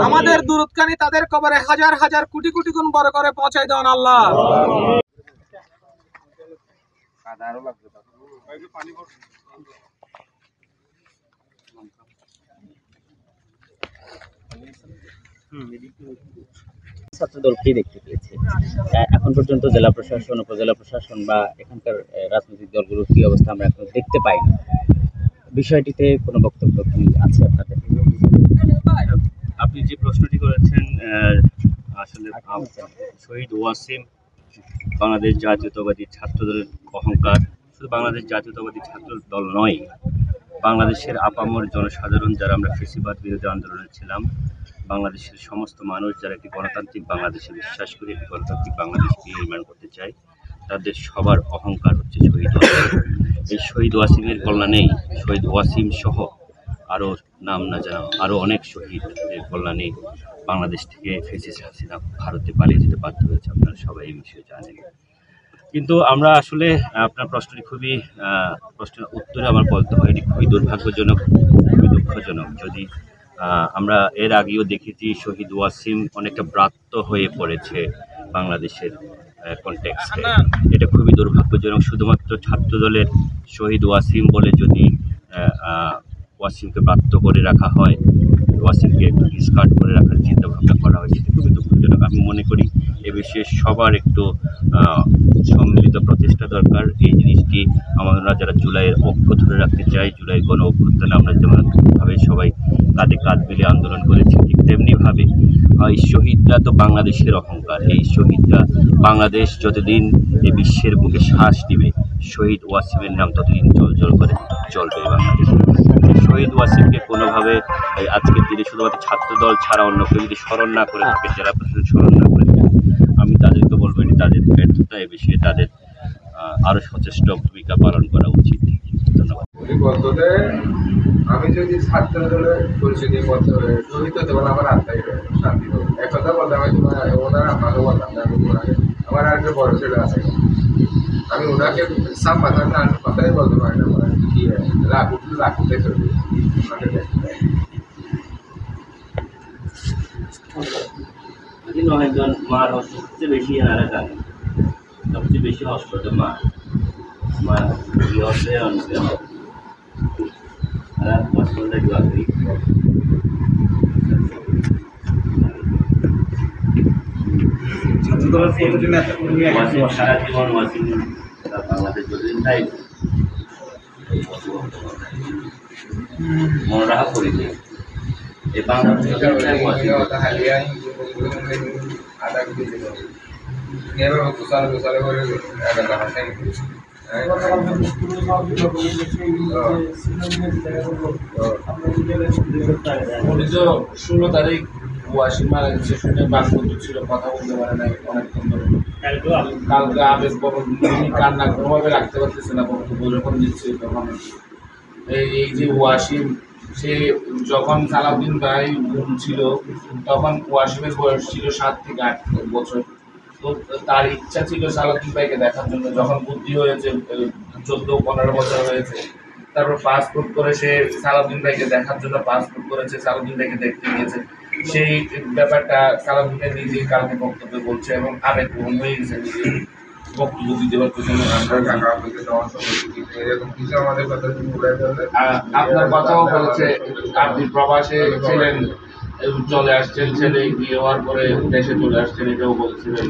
আমাদের দুরুদখানি তাদের কবরে হাজার হাজার কোটি কোটি গুণ বড় করে পৌঁছায় দেন আল্লাহ। ছাত্রদলকে দেখতে পেয়েছে, এখন পর্যন্ত জেলা প্রশাসন, উপজেলা প্রশাসন বা এখানকার রাজনৈতিক দলগুলোর কি অবস্থা আমরা এখন দেখতে পাই না। বিষয়টিতে কোনো বক্তব্য কি আছে আপনাদের? আপনি যে প্রশ্নটি করেছেন, আসলে শহীদ ওয়াসিম বাংলাদেশ জাতীয়তাবাদী ছাত্র দলের অহংকার। শুধু বাংলাদেশ জাতীয়তাবাদী ছাত্র দল নয়, বাংলাদেশের আপামর জনসাধারণ যারা আমরা ফেসিবাদ বিরোধী আন্দোলনে ছিলাম, বাংলাদেশের সমস্ত মানুষ যারা একটি গণতান্ত্রিক বাংলাদেশে বিশ্বাস করে একটি গণতান্ত্রিক বাংলাদেশ নির্মাণ করতে চায়, তাদের সবার অহংকার হচ্ছে শহীদ ওয়াসিম। এই শহীদ ওয়াসিমের কল্যাণেই, শহীদ ওয়াসিম সহ আরও নাম না জানা আরও অনেক শহীদের কল্যাণে বাংলাদেশ থেকে ফেসিস্ট হাসিনা ভারতে পালিয়ে যেতে বাধ্য হয়েছে। আপনারা সবাই এই বিষয়ে জানেন। কিন্তু আমরা আসলে আপনার প্রশ্নটি প্রশ্নের উত্তরে আমার বলতে হয়, এটি খুবই দুর্ভাগ্যজনক, খুবই দুঃখজনক। যদি আমরা এর আগেও দেখেছি শহীদ ওয়াসিম অনেকটা ব্রাত্য হয়ে পড়েছে বাংলাদেশের কনটেক্সটে। এটা খুবই দুর্ভাগ্যজনক। শুধুমাত্র ছাত্রদলের শহীদ ওয়াসিম বলে যদি ওয়াসিমকে ব্রাত্য করে রাখা হয়, ওয়াসিমকে একটু ডিসকার্ড করে রাখার চিন্তাভাবনা করা হয়, সেটা খুবই দুঃখজনক। আমি মনে করি এ বিষয়ে সবার একটু সম্মিলিত প্রচেষ্টা দরকার। এই জিনিসটি আমরা যারা জুলাইয়ের ঐক্য ধরে রাখতে চাই, জুলাইয়ের গণ অভ্যুত্থানে আমরা যেমনভাবে সবাই কাঁধে কাঁধ মিলে আন্দোলন করেছি, ঠিক তেমনিভাবে এই শহীদরা তো বাংলাদেশের অহংকার। এই শহীদরা বাংলাদেশ যতদিন এই বিশ্বের বুকে শ্বাস দিবে, শহীদ ওয়াসিমের নাম ততদিন জল করে চলবে বাংলাদেশে। শহীদ ওয়াসিমকে কোনোভাবে আজকের দিনে শুধুমাত্র ছাত্রদল ছাড়া অন্য কেউ যদি স্মরণ না করে থাকে, জেলা প্রশাসন স্মরণ না করে থাকে, আমি তাদেরকে বলবো এটি তাদের ব্যর্থতা। এ বিষয়ে তাদের আরও সচেষ্ট ভূমিকা পালন করা উচিত। ধন্যবাদ। আমি যদি ছাত্র দলের পরিচয় দিয়ে বলতে হবে শহীদ হতে পারে, আমার আত্মাই শান্তি হবে। এক কথা বলতে আমি তোমার ওনার আপনাকে বললাম না, আমি ওনাকে আমার একটা বড় ছেলে আছে, আমি ওনাকে সব মাথা না কথাই বলতে পারি না, মানে কি রাখতে চলবে একজন মার সবচেয়ে বেশি এনারা জানে, সবচেয়ে বেশি হসপিটাল মা হচ্ছে হসপিটালটা কি বাকি সারা জীবন ওয়াসিম বাংলাদেশ যতদিন তাই মনে রাখা করেছে। এই বাংলাদেশ ষোলো তারিখ ওয়াসিম মারা গেছে শুনে বাকবন্ধু ছিল, কথা বলতে পারে নাই অনেকক্ষণ ধরে। কালকে আবেগ কান্না কোনোভাবে রাখতে পারতেছে না, বক্তব্য যখন দিচ্ছে তখন এই যে ওয়াসিম, সে যখন সালাউদ্দিন ভাই ছিল তখন ওয়াসিমের বয়স ছিল 7 থেকে 8 বছর। তো তার ইচ্ছা ছিল সালাউদ্দিন ভাইকে দেখার জন্য। যখন বুদ্ধি হয়েছে 14-15 বছর হয়েছে, তারপর পাসপোর্ট করে সে সালাউদ্দিন ভাইকে দেখার জন্য পাসপোর্ট করেছে, সালাউদ্দিন ভাইকে দেখতে গিয়েছে। সেই ব্যাপারটা সালাউদ্দিন ভাই নিজেই কালকে বক্তব্য বলছে এবং আবেগপ্রবণ হয়ে গেছে নিজে বক্তব্য দিতে পারতেছেন। আপনার কথাও বলেছে আপনি প্রবাসে ছিলেন, চলে আসছেন, ছেলে বিয়ে হওয়ার পরে দেশে চলে আসছেন, এটাও বলছিলেন।